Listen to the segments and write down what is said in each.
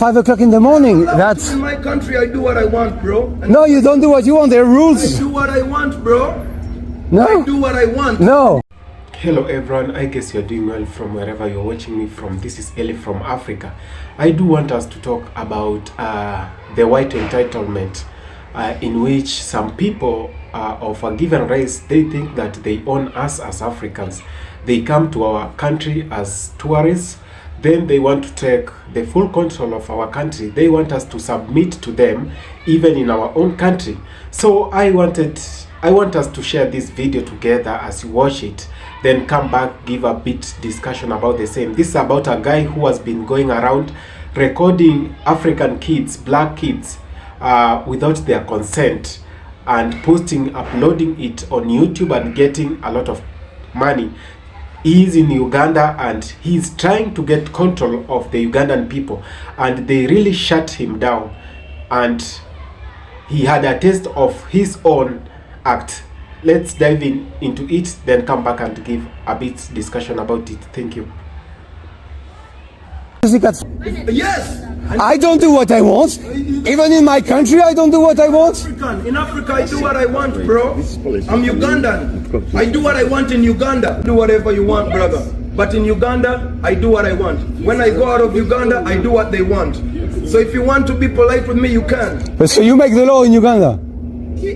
5 o'clock in the morning. That's in my country. I do what I want, bro. And no, you don't do what you want. There are I rules. do what I want, bro. No, I do what I want. no. Hello everyone, I guess you're doing well from wherever you're watching me from. This is Eli from Africa. I do want us to talk about the white entitlement, in which some people of a given race, they think that they own us as Africans. They come to our country as tourists, then they want to take the full control of our country. They want us to submit to them even in our own country. So I want us to share this video together as you watch it, then come back, give a bit discussion about the same. This is about a guy who has been going around recording African kids, black kids, without their consent, and uploading it on YouTube and getting a lot of money. He is in Uganda and he's trying to get control of the Ugandan people, and they really shut him down, and he had a taste of his own act. Let's dive into it, then come back and give a bit discussion about it. Thank you. Yes. I don't do what I want. Even in my country, I don't do what I want. In Africa, I do what I want, bro. I'm Ugandan. I do what I want in Uganda. Do whatever you want, brother. But in Uganda, I do what I want. When I go out of Uganda, I do what they want. So if you want to be polite with me, you can. So you make the law in Uganda?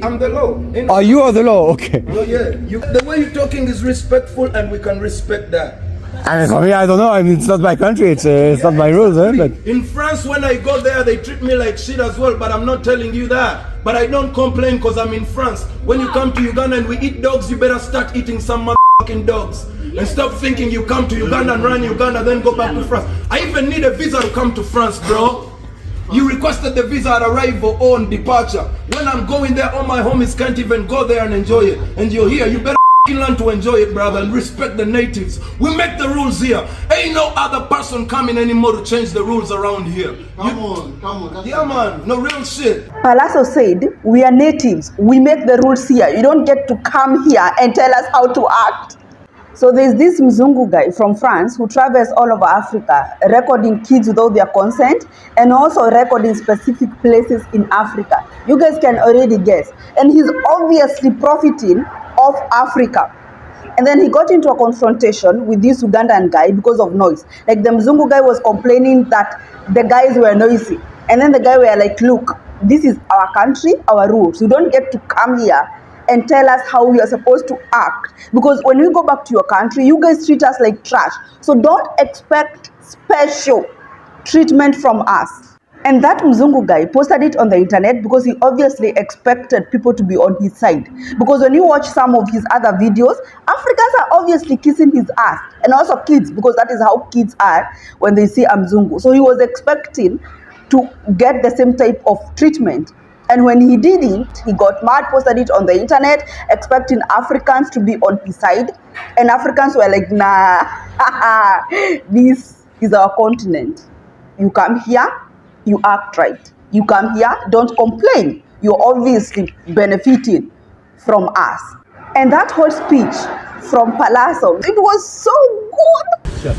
I'm the law. Oh, you are the law, okay. Oh, yeah. The way you're talking is respectful, and we can respect that. I mean, for me, I don't know. I mean, it's not my country. It's not my rules, But in France, when I go there, they treat me like shit as well. But I'm not telling you that. But I don't complain because I'm in France. When you come to Uganda and we eat dogs, you better start eating some motherfucking dogs. And stop thinking you come to Uganda and run Uganda, then go back to France. I even need a visa to come to France, bro. You requested the visa at arrival or on departure. When I'm going there, all my homies can't even go there and enjoy it. And you're here, you better learn to enjoy it, brother, and respect the natives. We make the rules here. Ain't no other person coming anymore to change the rules around here. Come on. Yeah, man, no real shit. Palaso said, we are natives. We make the rules here. You don't get to come here and tell us how to act. So there's this Mzungu guy from France who travels all over Africa, recording kids without their consent, and also recording specific places in Africa. You guys can already guess. And he's obviously profiting off Africa. And then he got into a confrontation with this Ugandan guy because of noise. Like the Mzungu guy was complaining that the guys were noisy. And then the guy were like, look, this is our country, our rules. You don't get to come here and tell us how we are supposed to act, because when we go back to your country, you guys treat us like trash. So don't expect special treatment from us. And that Mzungu guy posted it on the internet because he obviously expected people to be on his side. Because when you watch some of his other videos, Africans are obviously kissing his ass, and also kids, because that is how kids are when they see a Mzungu. So he was expecting to get the same type of treatment. And when he didn't, he got mad, posted it on the internet, expecting Africans to be on his side. And Africans were like, nah, this is our continent. You come here, you act right. You come here, don't complain. You're obviously benefiting from us. And that whole speech from Palaso, it was so good.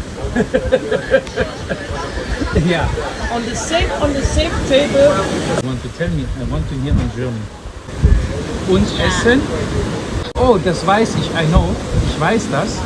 Yeah. On the same table. I want to tell me, I want to hear my German. Und essen? Oh, das weiß ich, I know. Ich weiß das.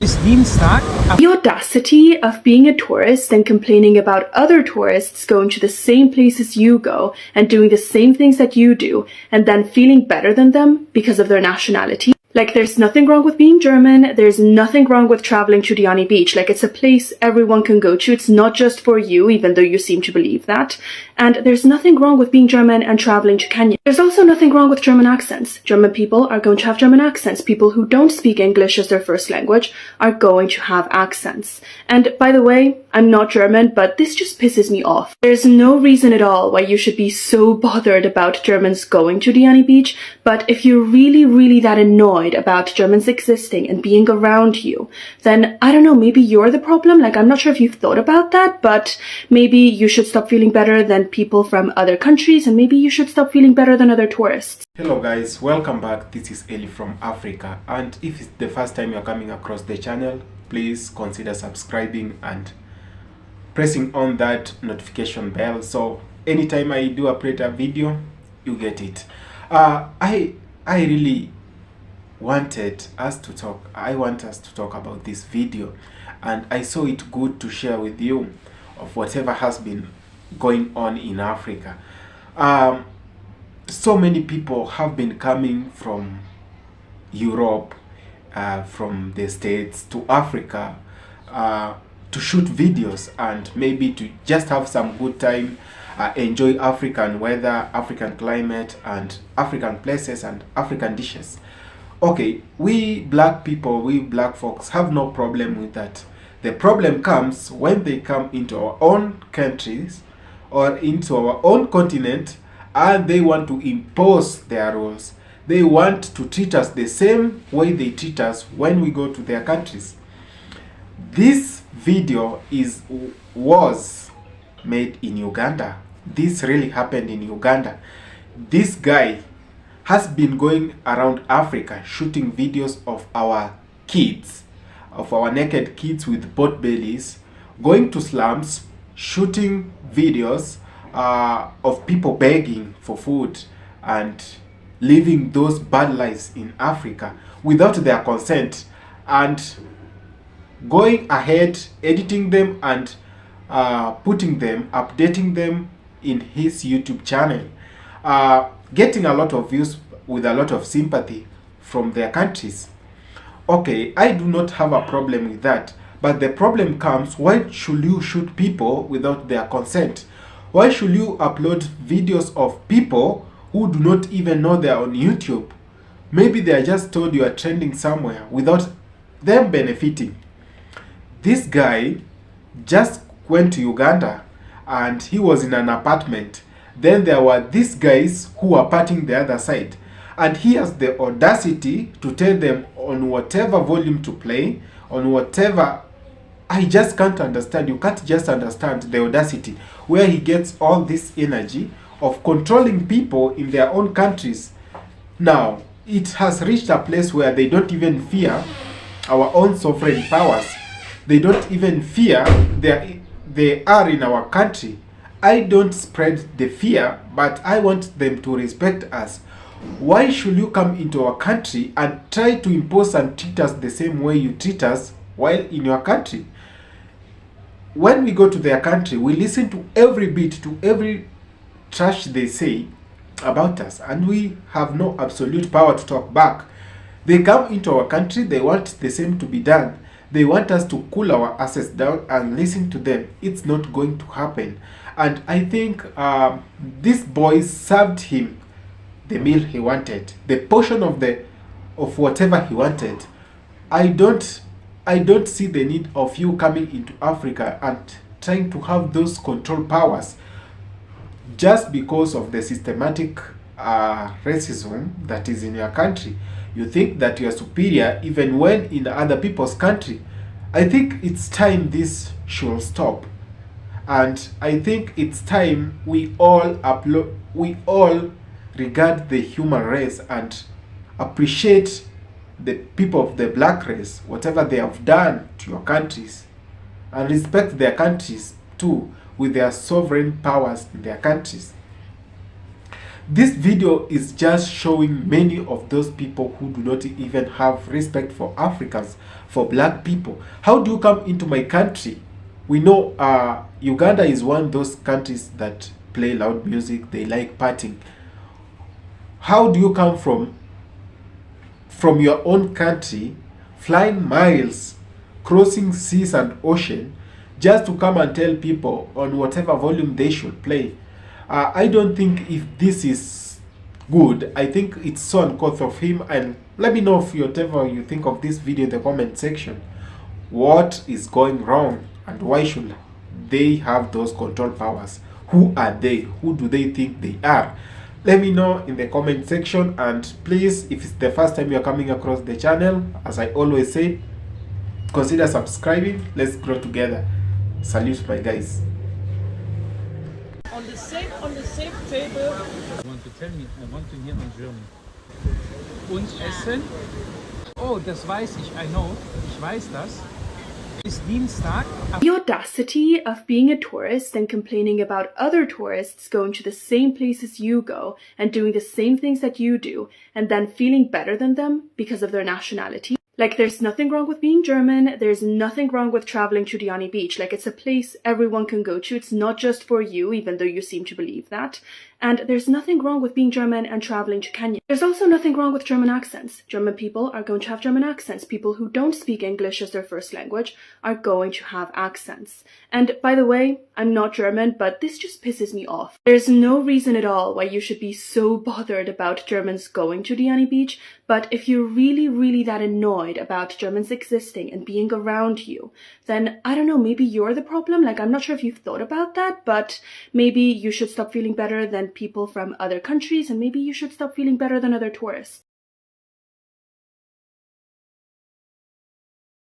Ist Dienstag. The audacity of being a tourist and complaining about other tourists going to the same places you go and doing the same things that you do, and then feeling better than them because of their nationality. Like, there's nothing wrong with being German, there's nothing wrong with traveling to Diani Beach. Like, it's a place everyone can go to, it's not just for you, even though you seem to believe that. And there's nothing wrong with being German and traveling to Kenya. There's also nothing wrong with German accents. German people are going to have German accents. People who don't speak English as their first language are going to have accents. And by the way, I'm not German, but this just pisses me off. There's no reason at all why you should be so bothered about Germans going to Diani Beach, but if you're really that annoyed about Germans existing and being around you, then I don't know, maybe you're the problem. Like, I'm not sure if you've thought about that, but maybe you should stop feeling better than people from other countries, and maybe you should stop feeling better than other tourists. Hello guys, welcome back. This is Eli from Africa, and if it's the first time you're coming across the channel, please consider subscribing and pressing on that notification bell, so anytime I do upload a video, you get it. I really wanted us to talk. I want us to talk about this video, and I saw it good to share with you of whatever has been going on in Africa. So many people have been coming from Europe, from the States to Africa, to shoot videos and maybe to just have some good time, enjoy African weather, African climate, and African places and African dishes. Okay, we black people, we black folks have no problem with that. The problem comes when they come into our own countries or into our own continent and they want to impose their rules. They want to treat us the same way they treat us when we go to their countries. This video was made in Uganda. This really happened in Uganda. This guy has been going around Africa shooting videos of our kids, of our naked kids with pot bellies, going to slums, shooting videos of people begging for food and living those bad lives in Africa without their consent, and going ahead, editing them and putting them, updating them in his YouTube channel, getting a lot of views with a lot of sympathy from their countries. Okay, I do not have a problem with that, but the problem comes, why should you shoot people without their consent? Why should you upload videos of people who do not even know they are on YouTube? Maybe they are just told you are trending somewhere without them benefiting. This guy just went to Uganda and he was in an apartment. Then there were these guys who were partying the other side. And he has the audacity to tell them on whatever volume to play, on whatever. I just can't understand. You can't just understand the audacity where he gets all this energy of controlling people in their own countries. Now, it has reached a place where they don't even fear our own sovereign powers. They don't even fear they are in our country. I don't spread the fear, but I want them to respect us. Why should you come into our country and try to impose and treat us the same way you treat us while in your country? When we go to their country, we listen to every bit, to every trash they say about us, and we have no absolute power to talk back. They come into our country, they want the same to be done. They want us to cool our asses down and listen to them. It's not going to happen. And I think this boy served him the meal he wanted, the portion of whatever he wanted. I don't see the need of you coming into Africa and trying to have those control powers just because of the systematic racism that is in your country. You think that you are superior even when in other people's country. I think it's time this should stop. And I think it's time we all regard the human race and appreciate the people of the black race, whatever they have done to your countries, and respect their countries too, with their sovereign powers in their countries. This video is just showing many of those people who do not even have respect for Africans, for black people. How do you come into my country? We know Uganda is one of those countries that play loud music, they like partying. How do you come from your own country, flying miles, crossing seas and ocean, just to come and tell people on whatever volume they should play? I don't think if this is good. I think it's so uncouth of him. And let me know if whatever you think of this video in the comment section. What is going wrong and why should they have those control powers? Who are they? Who do they think they are? Let me know in the comment section, and please, if it's the first time you're coming across the channel, as I always say, consider subscribing. Let's grow together. Salute, my guys. On the same table. You want to tell me, I want to hear in German. Und essen? Oh, das weiß ich, I know. Ich weiß das. Ist Dienstag. The audacity of being a tourist and complaining about other tourists going to the same places you go and doing the same things that you do and then feeling better than them because of their nationality. Like, there's nothing wrong with being German, there's nothing wrong with traveling to Diani Beach. Like, it's a place everyone can go to, it's not just for you, even though you seem to believe that. And there's nothing wrong with being German and traveling to Kenya. There's also nothing wrong with German accents. German people are going to have German accents. People who don't speak English as their first language are going to have accents. And by the way, I'm not German, but this just pisses me off. There's no reason at all why you should be so bothered about Germans going to Diani Beach, but if you're really, really that annoyed about Germans existing and being around you, then I don't know, maybe you're the problem. Like, I'm not sure if you've thought about that, but maybe you should stop feeling better than people from other countries, and maybe you should stop feeling better than other tourists.